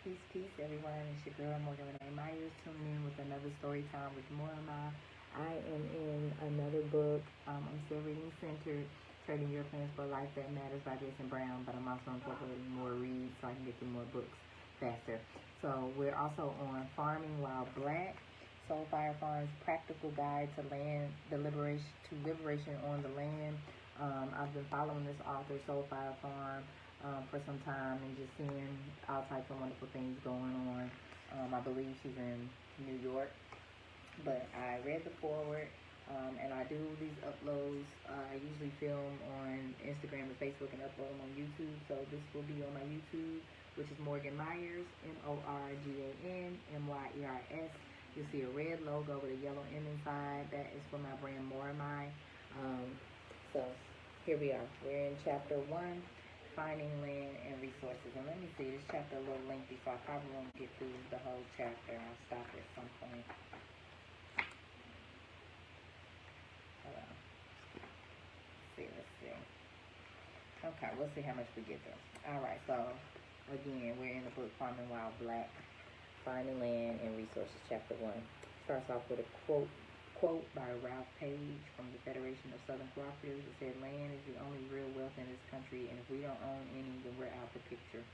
Peace, peace, everyone. It's your girl, Morgan Renee Myers. Tune in with another story time with Morma. I am in another book. I'm still reading Centered, Trading Your Plans for a Life That Matters by Jason Brown, but I'm also incorporating more reads so I can get through more books faster. So we're also on Farming While Black, Soulfire Farm's Practical Guide to Land, Liberation on the Land. I've been following this author, Soulfire Farm, for some time and just seeing all types of wonderful things going on. I believe she's in New York, but I read the foreword, and I do these uploads. I usually film on Instagram and Facebook and upload them on YouTube, so this will be on my YouTube, which is Morgan Myers, MorganMyers. You'll see a red logo with a yellow M inside. That is for my brand Moramai. So here we are. We're in chapter 1. Finding land and resources. And let me see, this chapter a little lengthy, so I probably won't get through the whole chapter. I'll stop at some point. Hold on. Let's see. Okay, we'll see how much we get through. Alright, so again, we're in the book Farming While Black, Finding Land and Resources, chapter 1. Starts off with a quote by Ralph Page from the Federation of Southern Cooperatives. It said, "Land is the only real wealth in this country, and if we don't own any, then we're out the picture."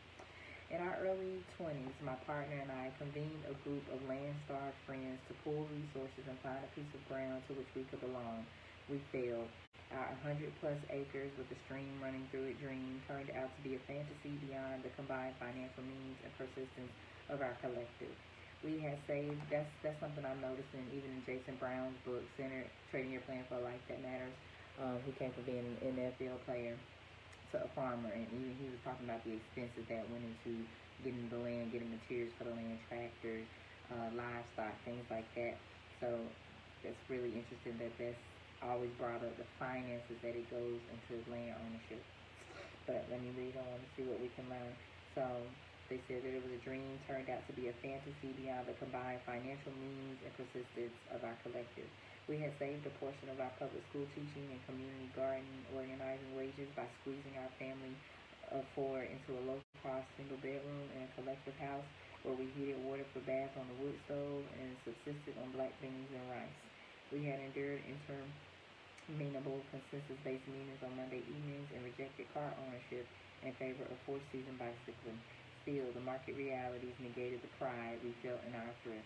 In our early 20s, my partner and I convened a group of land-starved friends to pool resources and find a piece of ground to which we could belong. We failed. Our 100-plus acres with a stream running through it dream turned out to be a fantasy beyond the combined financial means and persistence of our collective. We had saved, that's something I'm noticing even in Jason Brown's book, Centered, Trading Your Plan for a Life That Matters. He came from being an NFL player to a farmer, and even he was talking about the expenses that went into getting the land, getting materials for the land, tractors, livestock, things like that. So that's really interesting that that's always brought up, the finances that it goes into land ownership. But let me read on and see what we can learn. So they said that it was a dream, turned out to be a fantasy beyond the combined financial means and persistence of our collective. We had saved a portion of our public school teaching and community gardening, organizing wages by squeezing our family of 4 into a low-cost single bedroom in a collective house where we heated water for bath on the wood stove and subsisted on black beans and rice. We had endured interminable consensus-based meetings on Monday evenings and rejected car ownership in favor of four-season bicycling. Still, the market realities negated the pride we felt in our thrift.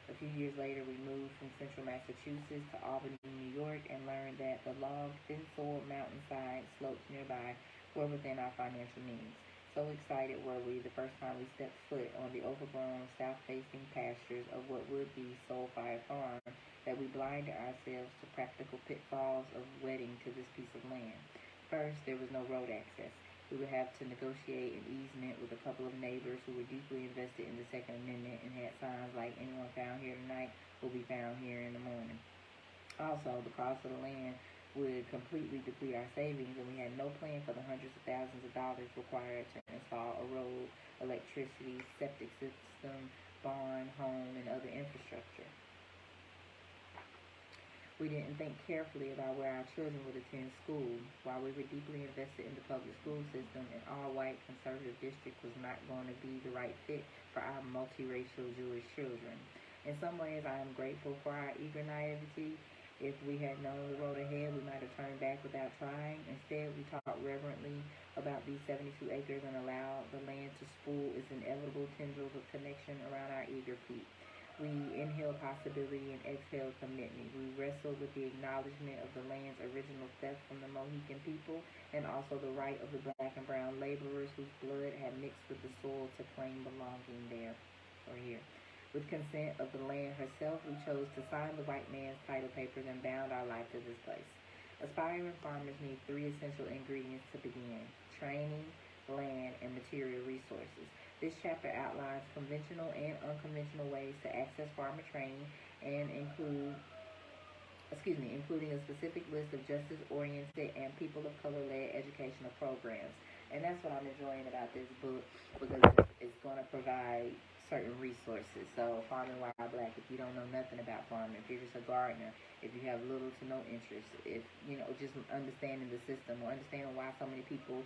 A few years later, we moved from central Massachusetts to Albany, New York, and learned that the log, thin-soiled mountainside slopes nearby were within our financial means. So excited were we the first time we stepped foot on the overgrown, south-facing pastures of what would be Soulfire Farm that we blinded ourselves to practical pitfalls of wedding to this piece of land. First, there was no road access. We would have to negotiate an easement with a couple of neighbors who were deeply invested in the Second Amendment and had signs like, "Anyone found here tonight will be found here in the morning." Also, the cost of the land would completely deplete our savings, and we had no plan for the hundreds of thousands of dollars required to install a road, electricity, septic system, barn, home, and other infrastructure. We didn't think carefully about where our children would attend school. While we were deeply invested in the public school system, an all-white conservative district was not going to be the right fit for our multiracial Jewish children. In some ways, I am grateful for our eager naivety. If we had known the road ahead, we might have turned back without trying. Instead, we talked reverently about these 72 acres and allowed the land to spool its inevitable tendrils of connection around our eager feet. We inhaled possibility and exhaled commitment. We wrestled with the acknowledgement of the land's original theft from the Mohican people and also the right of the black and brown laborers whose blood had mixed with the soil to claim belonging there or here. With consent of the land herself, we chose to sign the white man's title papers and bound our life to this place. Aspiring farmers need 3 essential ingredients to begin: training, land, and material resources. This chapter outlines conventional and unconventional ways to access farmer training and including a specific list of justice-oriented and people of color-led educational programs. And that's what I'm enjoying about this book, because it's going to provide certain resources. So Farming While Black, if you don't know nothing about farming, if you're just a gardener, if you have little to no interest, if, just understanding the system or understanding why so many people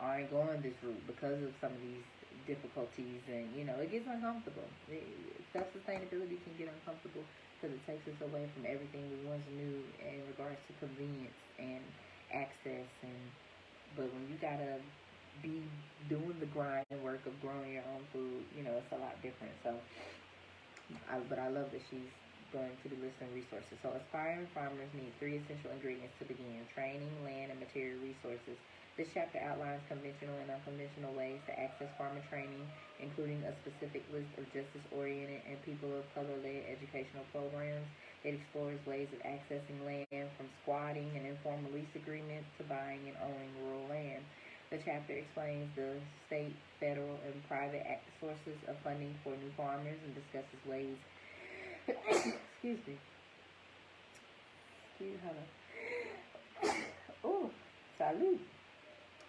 aren't going this route because of some of difficulties, and it gets uncomfortable. Self-sustainability can get uncomfortable because it takes us away from everything we once knew in regards to convenience and access. And but when you gotta be doing the grind work of growing your own food, it's a lot different. So, but I love that she's going to be listing resources. So aspiring farmers need 3 essential ingredients to begin: training, land, and material resources. This chapter outlines conventional and unconventional ways to access farmer training, including a specific list of justice-oriented and people of color-led educational programs. It explores ways of accessing land, from squatting and informal lease agreements to buying and owning rural land. The chapter explains the state, federal, and private sources of funding for new farmers and discusses ways excuse me. Oh, salud.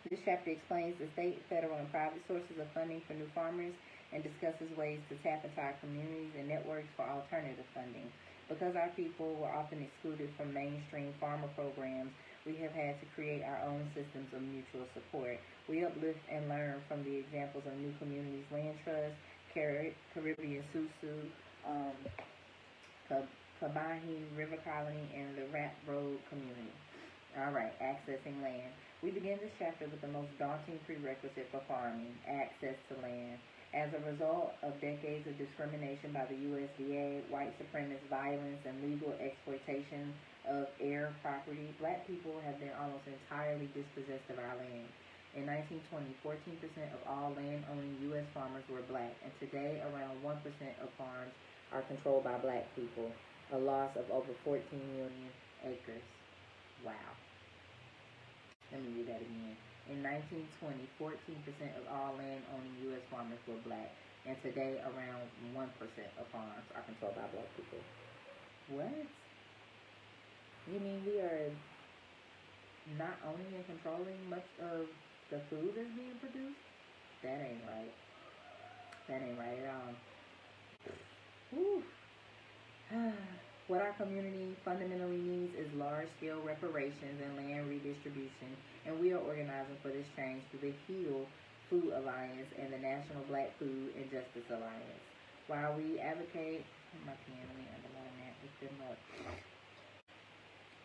This chapter explains the state, federal, and private sources of funding for new farmers and discusses ways to tap into our communities and networks for alternative funding. Because our people were often excluded from mainstream farmer programs, we have had to create our own systems of mutual support. We uplift and learn from the examples of New Communities Land Trust, Caribbean Susu, Kabahi River Colony, and the Rap Road community. All right, accessing land. We begin this chapter with the most daunting prerequisite for farming: access to land. As a result of decades of discrimination by the USDA, white supremacist violence, and legal exploitation of air property, black people have been almost entirely dispossessed of our land. In 1920, 14% of all land-owning U.S. farmers were black, and today around 1% of farms are controlled by black people, a loss of over 14 million acres. Wow. Let me read that again. In 1920, 14% of all land-owning U.S. farmers were black, and today around 1% of farms are controlled by black people. What? You mean we are not owning and controlling much of the food that's being produced? That ain't right. That ain't right at all. Whew. What our community fundamentally needs is large-scale reparations and land redistribution, and we are organizing for this change through the HEAL Food Alliance and the National Black Food and Justice Alliance. While we advocate, my pen, let me underline that, look them up.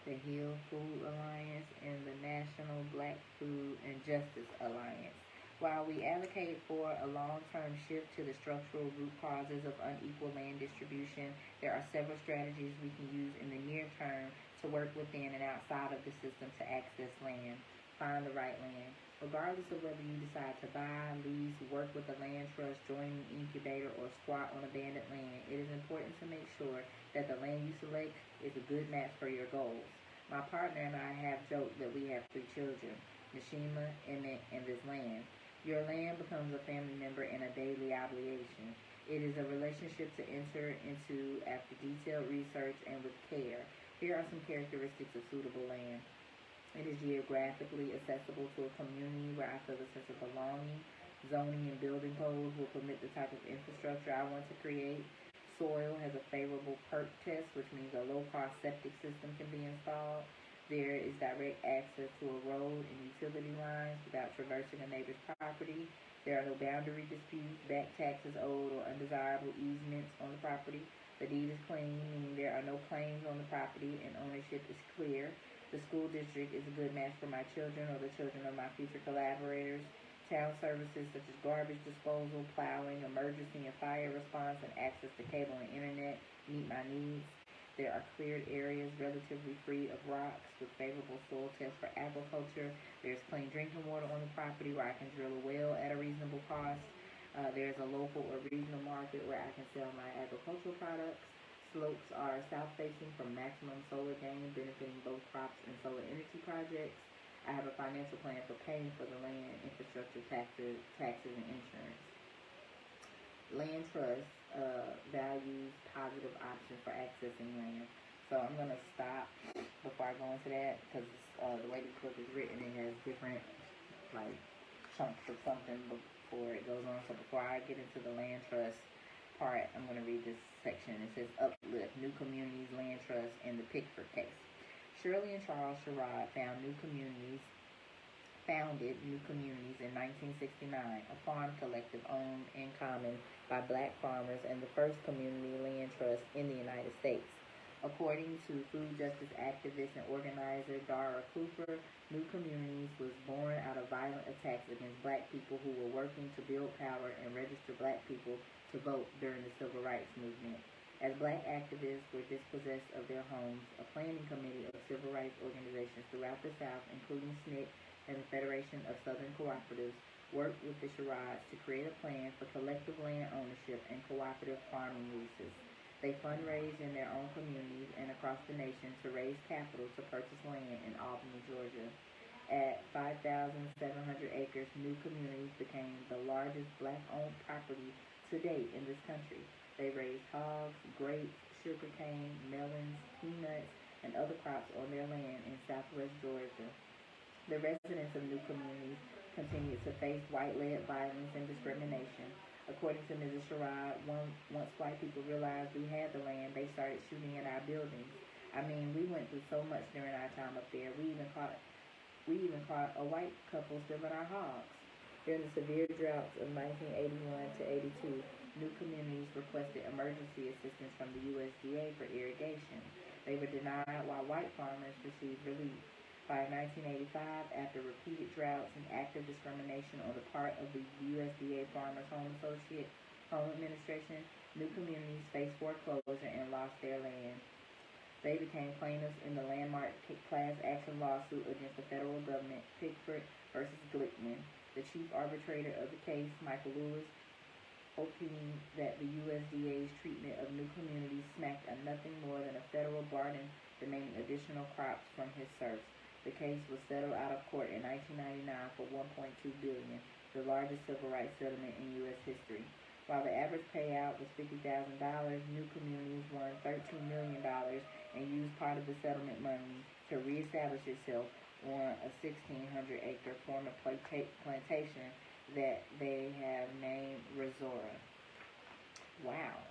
The HEAL Food Alliance and the National Black Food and Justice Alliance. While we advocate for a long-term shift to the structural root causes of unequal land distribution, there are several strategies we can use in the near term to work within and outside of the system to access land. Find the right land. Regardless of whether you decide to buy, lease, work with a land trust, join an incubator, or squat on abandoned land, it is important to make sure that the land you select is a good match for your goals. My partner and I have joked that we have 3 children, Nashima, Emmett, and this land. Your land becomes a family member and a daily obligation. It is a relationship to enter into after detailed research and with care. Here are some characteristics of suitable land. It is geographically accessible to a community where I feel a sense of belonging. Zoning and building codes will permit the type of infrastructure I want to create. Soil has a favorable PERC test, which means a low-cost septic system can be installed. There is direct access to a road and utility lines without traversing a neighbor's property. There are no boundary disputes, back taxes owed, or undesirable easements on the property. The deed is clean, meaning there are no claims on the property and ownership is clear. The school district is a good match for my children or the children of my future collaborators. Town services such as garbage disposal, plowing, emergency and fire response, and access to cable and internet meet my needs. There are cleared areas relatively free of rocks with favorable soil tests for agriculture. There's clean drinking water on the property where I can drill a well at a reasonable cost. There's a local or regional market where I can sell my agricultural products. Slopes are south-facing for maximum solar gain, benefiting both crops and solar energy projects. I have a financial plan for paying for the land, infrastructure, taxes, and insurance. Land trust values positive options for accessing land. So I'm going to stop before I go into that because the way this book is written, it has different chunks of something before it goes on. So before I get into the land trust part, I'm going to read this section. It says Uplift, New Communities Land Trust, and the Pickford Case. Shirley and Charles Sherrod found New Communities founded New Communities in 1969, a farm collective owned in common by black farmers and the first community land trust in the United States. According to food justice activist and organizer Dara Cooper, New Communities was born out of violent attacks against black people who were working to build power and register black people to vote during the Civil Rights Movement. As black activists were dispossessed of their homes, a planning committee of civil rights organizations throughout the South, including SNCC and the Federation of Southern Cooperatives, worked with the Sherrods to create a plan for collective land ownership and cooperative farming leases. They fundraised in their own communities and across the nation to raise capital to purchase land in Albany, Georgia. At 5,700 acres, New Communities became the largest black-owned property to date in this country. They raised hogs, grapes, sugarcane, melons, peanuts, and other crops on their land in southwest Georgia. The residents of New Communities continued to face white-led violence and discrimination. According to Mrs. Sherrod, once white people realized we had the land, they started shooting at our buildings. I mean, we went through so much during our time up there. We even caught a white couple stealing our hogs. During the severe droughts of 1981 to 82, New Communities requested emergency assistance from the USDA for irrigation. They were denied while white farmers received relief. By 1985, after repeated droughts and active discrimination on the part of the USDA Farmers Home Administration, New Communities faced foreclosure and lost their land. They became plaintiffs in the landmark class action lawsuit against the federal government, Pickford versus Glickman. The chief arbitrator of the case, Michael Lewis, opined that the USDA's treatment of New Communities smacked of nothing more than a federal pardon demanding additional crops from his serfs. The case was settled out of court in 1999 for $1.2 billion, the largest civil rights settlement in U.S. history. While the average payout was $50,000, New Communities won $13 million and used part of the settlement money to reestablish itself on a 1,600-acre former plantation that they have named Resora. Wow.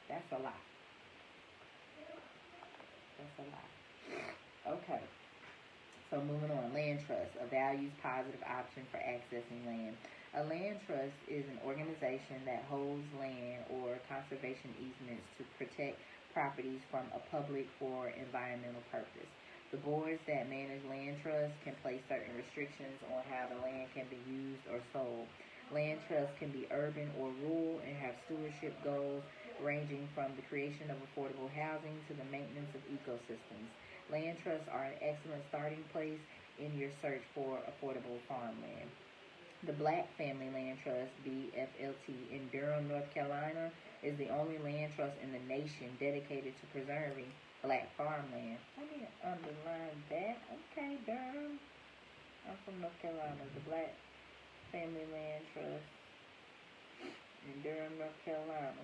That's a lot. That's a lot. Okay. So moving on. Land trust, a values positive option for accessing land. A land trust is an organization that holds land or conservation easements to protect properties from a public or environmental purpose. The boards that manage land trusts can place certain restrictions on how the land can be used or sold. Land trusts can be urban or rural and have stewardship goals ranging from the creation of affordable housing to the maintenance of ecosystems. Land trusts are an excellent starting place in your search for affordable farmland. The Black Family Land Trust, BFLT, in Durham, North Carolina, is the only land trust in the nation dedicated to preserving black farmland. Let me underline that. Okay, Durham. I'm from North Carolina. The Black Family Land Trust in Durham, North Carolina,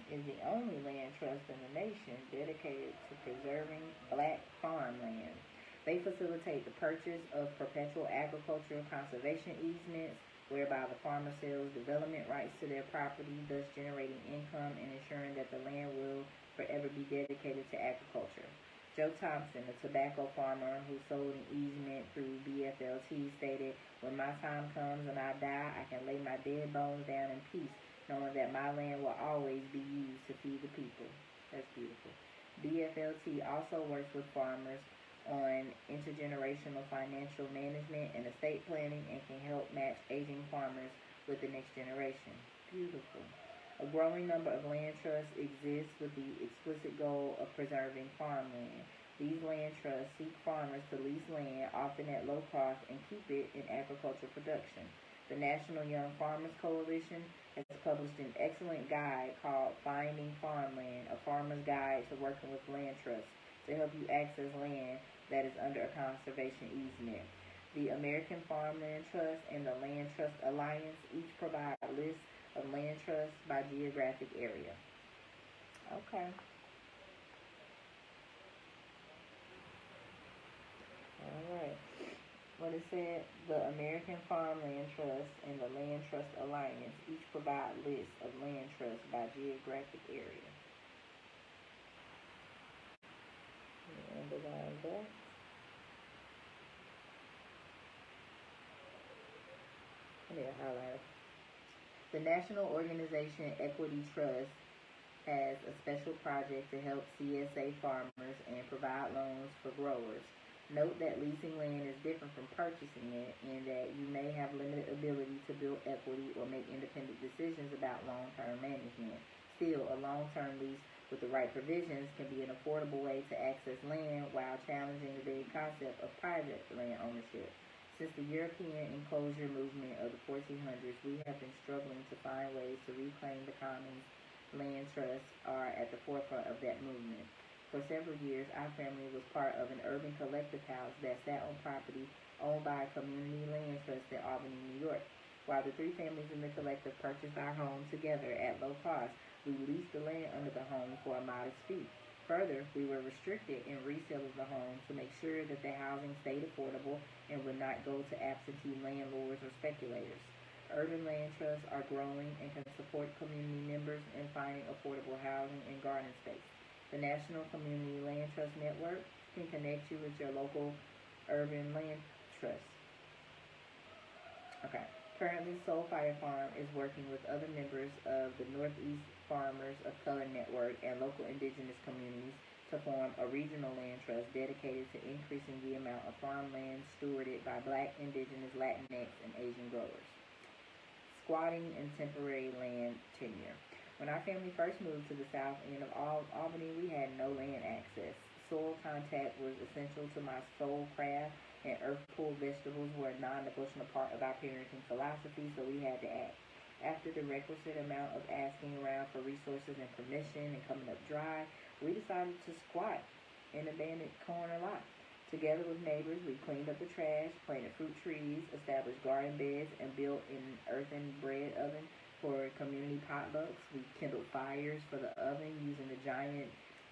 is the only land trust in the nation dedicated to preserving black farmland. They facilitate the purchase of perpetual agricultural conservation easements, whereby the farmer sells development rights to their property, thus generating income and ensuring that the land will forever be dedicated to agriculture. Joe Thompson, a tobacco farmer who sold an easement through BFLT, stated, "When my time comes and I die, I can lay my dead bones down in peace, knowing that my land will always be used to feed the people." That's beautiful. BFLT also works with farmers on intergenerational financial management and estate planning and can help match aging farmers with the next generation. Beautiful. A growing number of land trusts exist with the explicit goal of preserving farmland. These land trusts seek farmers to lease land, often at low cost, and keep it in agricultural production. The National Young Farmers Coalition has published an excellent guide called Finding Farmland, a farmer's guide to working with land trusts to help you access land that is under a conservation easement. The American Farmland Trust and the Land Trust Alliance each provide lists of land trusts by geographic area. Okay. All right. What it said, the American Farmland Trust and the Land Trust Alliance each provide lists of land trusts by geographic area. Underline that. Yeah, highlighter. The National Organization Equity Trust has a special project to help CSA farmers and provide loans for growers. Note that leasing land is different from purchasing it in that you may have limited ability to build equity or make independent decisions about long-term management. Still, a long-term lease with the right provisions can be an affordable way to access land while challenging the very concept of private land ownership. Since the European enclosure movement of the 1400s, we have been struggling to find ways to reclaim the commons. Land trusts are at the forefront of that movement. For several years, our family was part of an urban collective house that sat on property owned by a community land trust in Albany, New York. While the three families in the collective purchased our home together at low cost, we leased the land under the home for a modest fee. Further, we were restricted in resale of the home to make sure that the housing stayed affordable and would not go to absentee landlords or speculators. Urban land trusts are growing and can support community members in finding affordable housing and garden space. The National Community Land Trust Network can connect you with your local urban land trust. Okay. Currently, Soul Fire Farm is working with other members of the Northeast Farmers of Color Network and local indigenous communities to form a regional land trust dedicated to increasing the amount of farmland stewarded by Black, Indigenous, Latinx, and Asian growers. Squatting and temporary land tenure. When our family first moved to the south end of Albany, we had no land access. Soil contact was essential to my soul craft, and earth-pulled vegetables were a non-negotiable part of our parenting philosophy, so we had to act. After the requisite amount of asking around for resources and permission and coming up dry, we decided to squat in an abandoned corner lot. Together with neighbors, we cleaned up the trash, planted fruit trees, established garden beds, and built an earthen bread oven for community potlucks. We kindled fires for the oven using the giant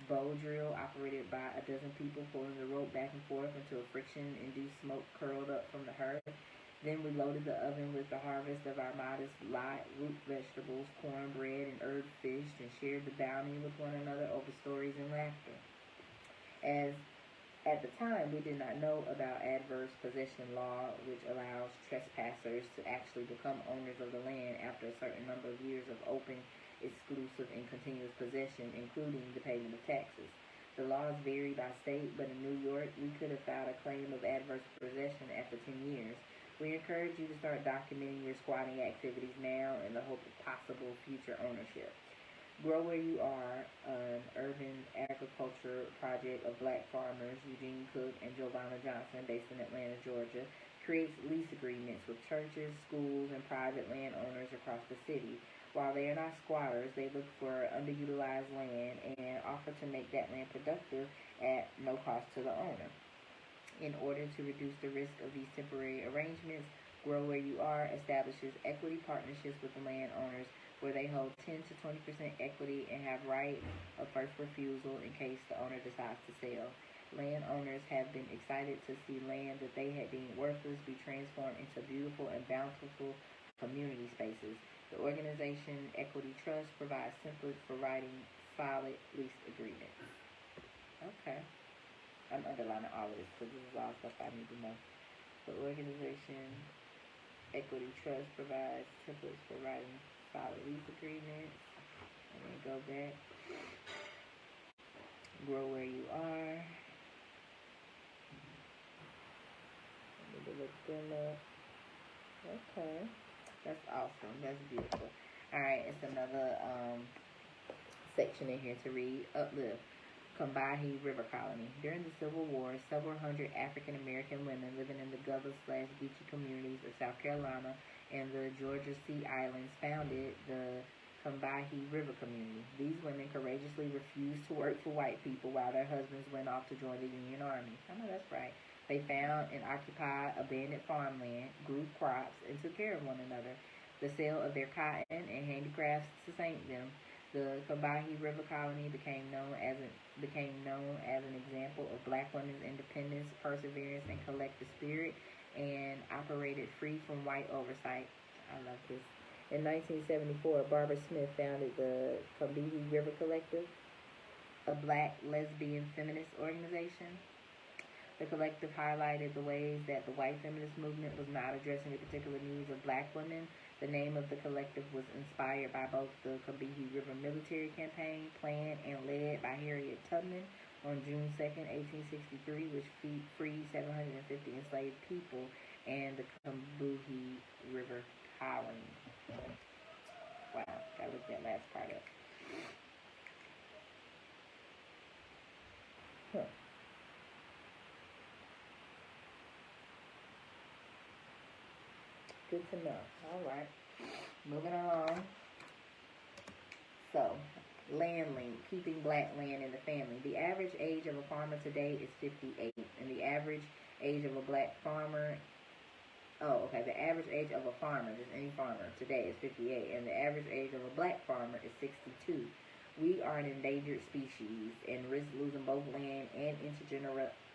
bow drill operated by a dozen people pulling the rope back and forth until friction-induced smoke curled up from the hearth. Then we loaded the oven with the harvest of our modest lot, root vegetables, cornbread, and herb fish, and shared the bounty with one another over stories and laughter. As at the time, we did not know about adverse possession law, which allows trespassers to actually become owners of the land after a certain number of years of open, exclusive, and continuous possession, including the payment of taxes. The laws vary by state, but in New York, we could have filed a claim of adverse possession after 10 years. We encourage you to start documenting your squatting activities now in the hope of possible future ownership. Grow Where You Are, an urban agriculture project of Black farmers, Eugene Cook and Giovanna Johnson, based in Atlanta, Georgia, creates lease agreements with churches, schools, and private landowners across the city. While they are not squatters, they look for underutilized land and offer to make that land productive at no cost to the owner. In order to reduce the risk of these temporary arrangements, Grow Where You Are establishes equity partnerships with the landowners where they hold 10 to 20% equity and have right of first refusal in case the owner decides to sell. Landowners have been excited to see land that they had deemed worthless be transformed into beautiful and bountiful community spaces. The organization Equity Trust provides templates for writing solid lease agreements. Okay. I'm underlining all of this because this is all stuff I need to know. The organization Equity Trust provides templates for writing solid lease agreements. And then go back. Grow Where You Are. I need to look them up. Okay. That's awesome. That's beautiful. Alright, it's another section in here to read. Uplift. Combahee River Colony. During the Civil War, several hundred African American women living in the Gullah/Geechee communities of South Carolina and the Georgia Sea Islands founded the Combahee River Community. These women courageously refused to work for white people while their husbands went off to join the Union Army. I know that's right. They found and occupied abandoned farmland, grew crops, and took care of one another. The sale of their cotton and handicrafts sustained them. The Combahee River Colony became known as an example of Black women's independence, perseverance, and collective spirit, and operated free from white oversight. I love this. In 1974, Barbara Smith founded the Combahee River Collective, a Black lesbian feminist organization. The collective highlighted the ways that the white feminist movement was not addressing the particular needs of black women. The name of the collective was inspired by both the Combahee River military campaign, planned and led by Harriet Tubman on June 2nd, 1863, which freed 750 enslaved people, and the Combahee River colony. Wow, gotta look that last part up. Huh. Good to know. All right. Moving along. So, land link, keeping black land in the family. The average age of a farmer today is 58, and the average age of a black farmer, the average age of a farmer, just any farmer, today is 58, and the average age of a black farmer is 62. We are an endangered species and risk losing both land and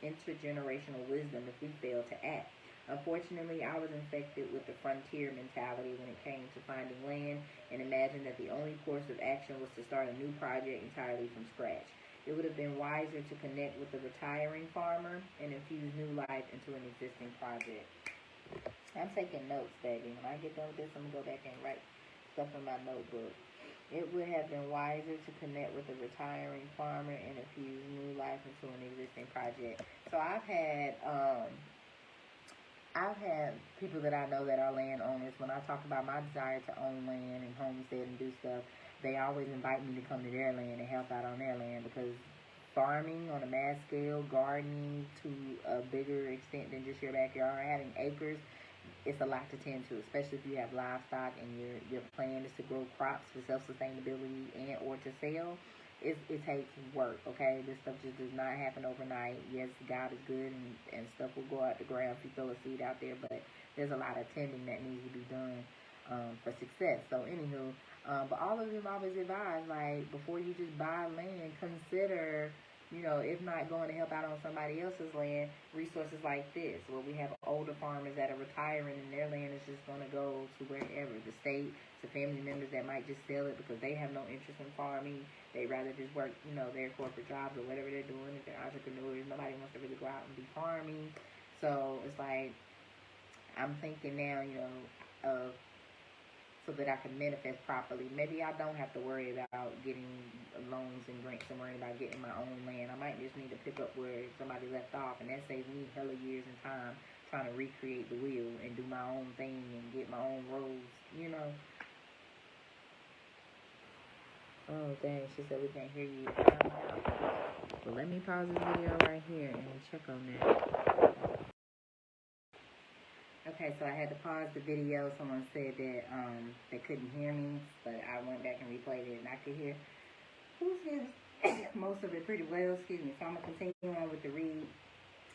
intergenerational wisdom if we fail to act. Unfortunately, I was infected with the frontier mentality when it came to finding land and imagined that the only course of action was to start a new project entirely from scratch. It would have been wiser to connect with the retiring farmer and infuse new life into an existing project. I'm taking notes, baby. When I get done with this, I'm going to go back and write stuff in my notebook. It would have been wiser to connect with the retiring farmer and infuse new life into an existing project. So I've had people that I know that are landowners. When I talk about my desire to own land and homestead and do stuff, they always invite me to come to their land and help out on their land, because farming on a mass scale, gardening to a bigger extent than just your backyard, having acres, it's a lot to tend to, especially if you have livestock and your plan is to grow crops for self-sustainability and or to sell. It takes work, okay? This stuff just does not happen overnight. Yes, God is good and stuff will go out the ground if you throw a seed out there, but there's a lot of tending that needs to be done for success. So anywho, but all of them always advise, like, before you just buy land, consider, if not going to help out on somebody else's land, resources like this, where we have older farmers that are retiring and their land is just going to go to wherever, the state, to family members that might just sell it because they have no interest in farming. They'd rather just work, their corporate jobs or whatever they're doing. If they're entrepreneurs, nobody wants to really go out and be farming. So it's like, I'm thinking now, so that I can manifest properly. Maybe I don't have to worry about getting loans and grants and worrying about getting my own land. I might just need to pick up where somebody left off, and that saves me hella years and time trying to recreate the wheel and do my own thing and get my own roads, Oh, dang, she said we can't hear you. Well, let me pause this video right here and check on that. Okay, so I had to pause the video. Someone said that they couldn't hear me, but I went back and replayed it, and I could hear most of it pretty well. Excuse me. So I'm gonna continue on with the read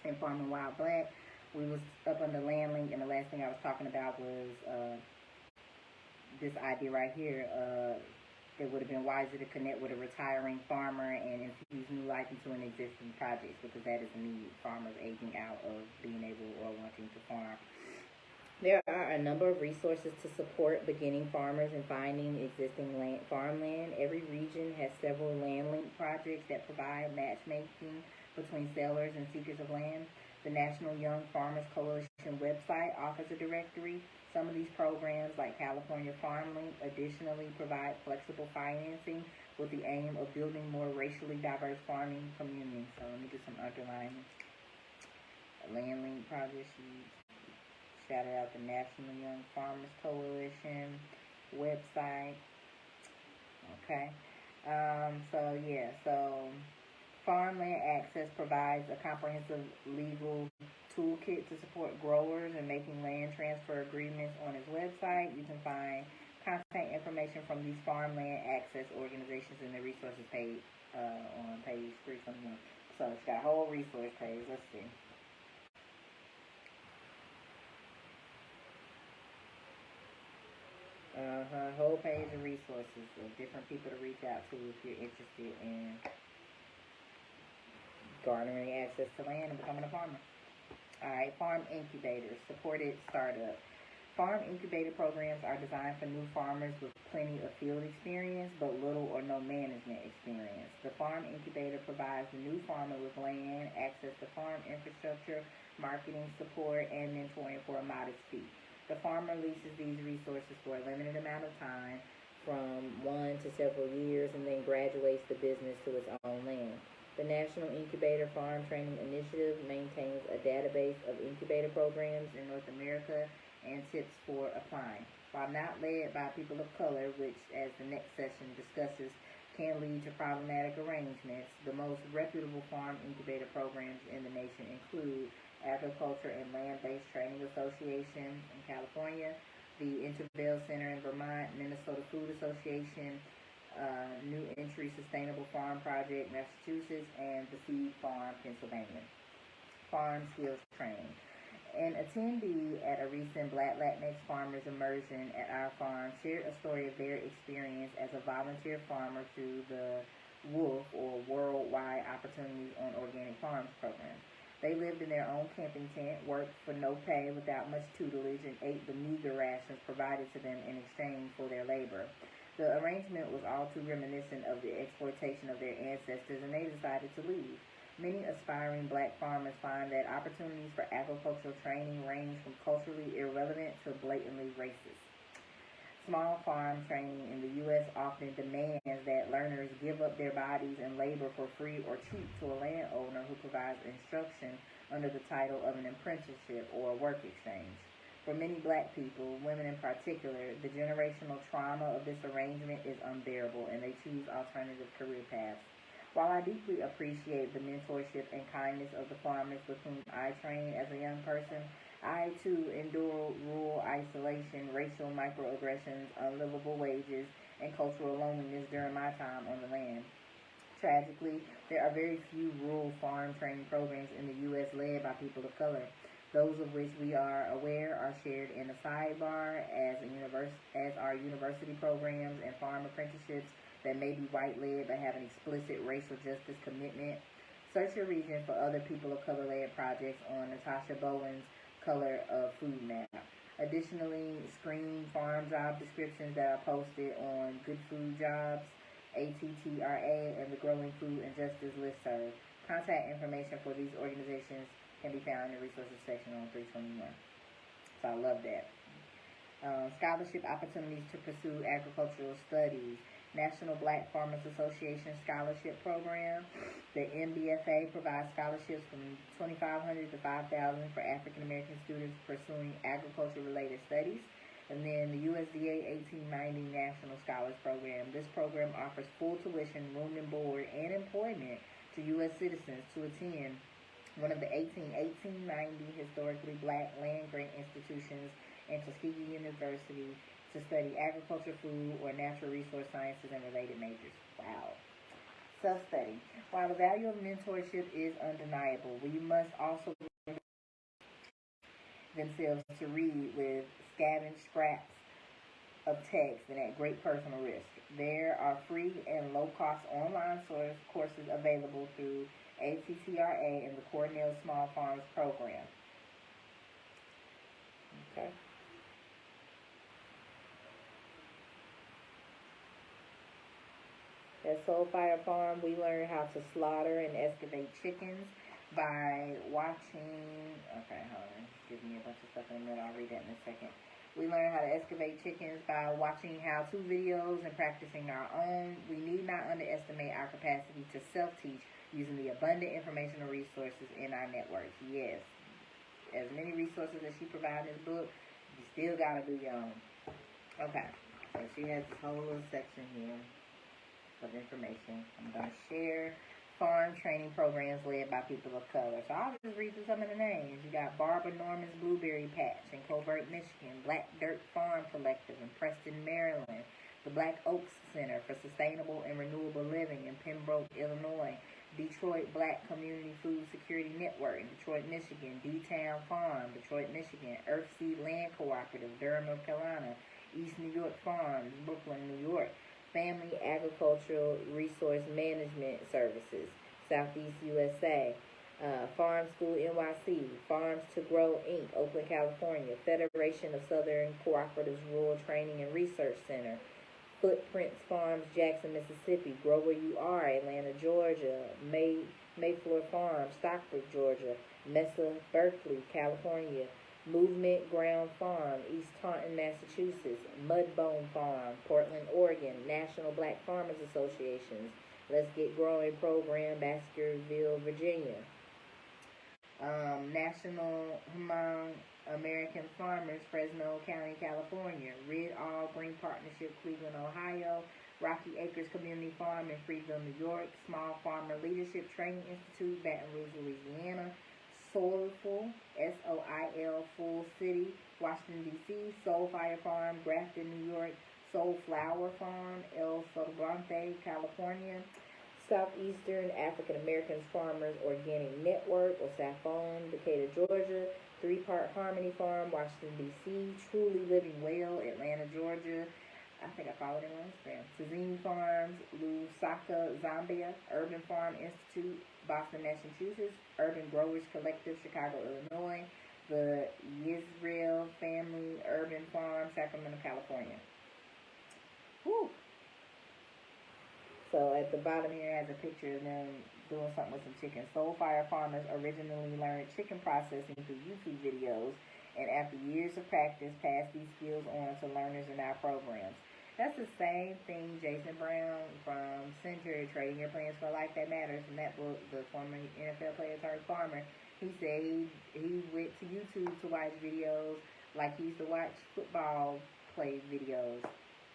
and Farming Wild Black. We was up under land link, and the last thing I was talking about was this idea right here. It would have been wiser to connect with a retiring farmer and infuse new life into an existing project, because that is a need. Farmers aging out of being able or wanting to farm. There are a number of resources to support beginning farmers in finding existing farmland. Every region has several land link projects that provide matchmaking between sellers and seekers of land. The National Young Farmers Coalition website offers a directory. Some of these programs, like California Farm Link, additionally provide flexible financing with the aim of building more racially diverse farming communities. So let me get some underlining. Land Link project sheet. Shout out the National Young Farmers Coalition website. Okay. So Farmland Access provides a comprehensive legal toolkit to support growers in making land transfer agreements on its website. You can find contact information from these Farmland Access organizations in the resources page on page 321. So it's got a whole resource page. Let's see. Whole page of resources of different people to reach out to if you're interested in garnering access to land and becoming a farmer. Alright, farm incubators, supported startup. Farm incubator programs are designed for new farmers with plenty of field experience but little or no management experience. The farm incubator provides the new farmer with land, access to farm infrastructure, marketing support, and mentoring for a modest fee. The farmer leases these resources for a limited amount of time, from 1 to several years, and then graduates the business to its own land. The National Incubator Farm Training Initiative maintains a database of incubator programs in North America and tips for applying. While not led by people of color, which, as the next session discusses, can lead to problematic arrangements, the most reputable farm incubator programs in the nation include Agriculture and Land-Based Training Association in California, the Intervale Center in Vermont, Minnesota Food Association, New Entry Sustainable Farm Project, Massachusetts, and the Seed Farm, Pennsylvania. Farm Skills Training. An attendee at a recent Black Latinx Farmers Immersion at our farm shared a story of their experience as a volunteer farmer through the WOLF, or Worldwide Opportunities on Organic Farms program. They lived in their own camping tent, worked for no pay without much tutelage, and ate the meager rations provided to them in exchange for their labor. The arrangement was all too reminiscent of the exploitation of their ancestors, and they decided to leave. Many aspiring black farmers find that opportunities for agricultural training range from culturally irrelevant to blatantly racist. Small farm training in the U.S. often demands that learners give up their bodies and labor for free or cheap to a landowner who provides instruction under the title of an apprenticeship or a work exchange. For many black people, women in particular, the generational trauma of this arrangement is unbearable, and they choose alternative career paths. While I deeply appreciate the mentorship and kindness of the farmers with whom I trained as a young person, I too endured rural isolation, racial microaggressions, unlivable wages, and cultural loneliness during my time on the land. Tragically, there are very few rural farm training programs in the U.S. led by people of color. Those of which we are aware are shared in the sidebar as are university programs and farm apprenticeships that may be white-led but have an explicit racial justice commitment. Search your region for other people of color-led projects on Natasha Bowen's Color of Food Map. Additionally, screen farm job descriptions that are posted on Good Food Jobs, ATTRA, and the Growing Food and Justice Listserv. Contact information for these organizations can be found in the resources section on 321. So I love that. Scholarship opportunities to pursue agricultural studies. National Black Farmers Association Scholarship Program. The NBFA provides scholarships from $2,500 to $5,000 for African American students pursuing agriculture-related studies. And then the USDA 1890 National Scholars Program. This program offers full tuition, room and board, and employment to U.S. citizens to attend one of the 1890 historically black land-grant institutions in Tuskegee University to study agriculture, food, or natural resource sciences and related majors. Wow. Self-study. While the value of mentorship is undeniable, we must also themselves to read with scavenged scraps of text and at great personal risk. There are free and low-cost online courses available through ATTRA and the Cornell Small Farms Program. Okay. At Soulfire Farm, we learn how to slaughter and excavate chickens by watching. Okay, hold on. Give me a bunch of stuff in a minute. I'll read that in a second. We learn how to excavate chickens by watching how-to videos and practicing our own. We need not underestimate our capacity to self-teach using the abundant informational resources in our networks. Yes, as many resources as she provides in this book, you still got to do your own. Okay, so she has this whole little section here of information. I'm going to share farm training programs led by people of color. So I'll just read through some of the names. You got Barbara Norman's Blueberry Patch in Covert, Michigan, Black Dirt Farm Collective in Preston, Maryland, the Black Oaks Center for Sustainable and Renewable Living in Pembroke, Illinois, Detroit Black Community Food Security Network in Detroit, Michigan, D-Town Farm, Detroit, Michigan, Earthseed Land Cooperative, Durham, North Carolina, East New York Farms, Brooklyn, New York, Family Agricultural Resource Management Services, Southeast USA, Farm School NYC, Farms to Grow Inc., Oakland, California, Federation of Southern Cooperatives Rural Training and Research Center, Footprints Farms, Jackson, Mississippi, Grow Where You Are, Atlanta, Georgia, Mayflower Farms, Stockbridge, Georgia, Mesa, Berkeley, California, Movement Ground Farm, East Taunton, Massachusetts, Mudbone Farm, Portland, Oregon, National Black Farmers Associations, Let's Get Growing Program, Baskerville, Virginia, National Hmong American Farmers, Fresno County, California, Rid All Green Partnership, Cleveland, Ohio, Rocky Acres Community Farm in Freeville, New York, Small Farmer Leadership Training Institute, Baton Rouge, Louisiana, Soulful, SOIL, Full City, Washington, D.C., Soul Fire Farm, Grafton, New York, Soul Flower Farm, El Sobrante, California, Southeastern African Americans Farmers Organic Network, or SAFON, Decatur, Georgia, Three Part Harmony Farm, Washington, D.C., Truly Living Well, Atlanta, Georgia. I think I followed him on Instagram. Tazini Farms, Lusaka, Zambia, Urban Farm Institute, Boston, Massachusetts, Urban Growers Collective, Chicago, Illinois, the Yisrael Family Urban Farm, Sacramento, California. Whew. So at the bottom here it has a picture of them doing something with some chicken. Soul Fire Farmers originally learned chicken processing through YouTube videos, and after years of practice, passed these skills on to learners in our programs. That's the same thing Jason Brown from Century, Trading Your Plans for a Life That Matters, in that book, the former NFL player turned farmer, he said he went to YouTube to watch videos like he used to watch football play videos.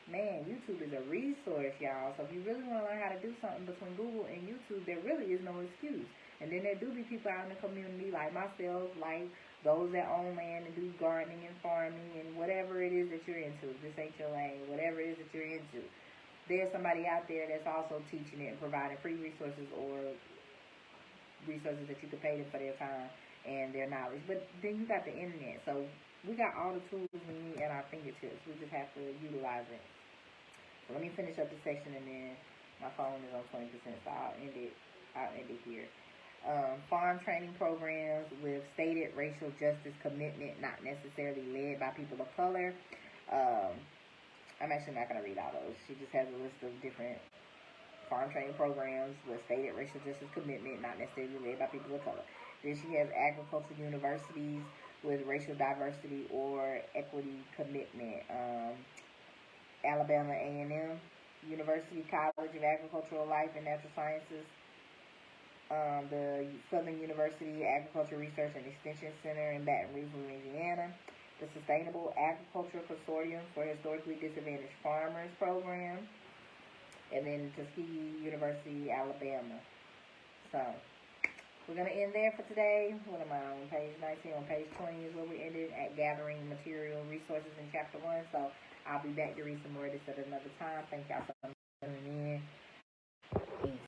Man, YouTube is a resource, y'all. So if you really want to learn how to do something between Google and YouTube, there really is no excuse. And then there do be people out in the community like myself, like those that own land and do gardening and farming and whatever it is that you're into. If this ain't your lane, whatever it is that you're into. There's somebody out there that's also teaching it and providing free resources or resources that you could pay them for their time and their knowledge. But then you got the internet. So we got all the tools we need at our fingertips. We just have to utilize it. So let me finish up the section, and then my phone is on 20%, so I'll end it here. Farm training programs with stated racial justice commitment, not necessarily led by people of color. I'm actually not going to read all those. She just has a list of different farm training programs with stated racial justice commitment, not necessarily led by people of color. Then she has agricultural universities with racial diversity or equity commitment. Alabama A&M University College of Agricultural Life and Natural Sciences, the Southern University Agriculture Research and Extension Center in Baton Rouge, Louisiana, the Sustainable Agriculture Consortium for Historically Disadvantaged Farmers Program, and then Tuskegee University, Alabama. So we're going to end there for today. What am I on? Page 19. On page 20 is where we ended at gathering material resources in chapter 1. So I'll be back to read some more of this at another time. Thank y'all so much for tuning in.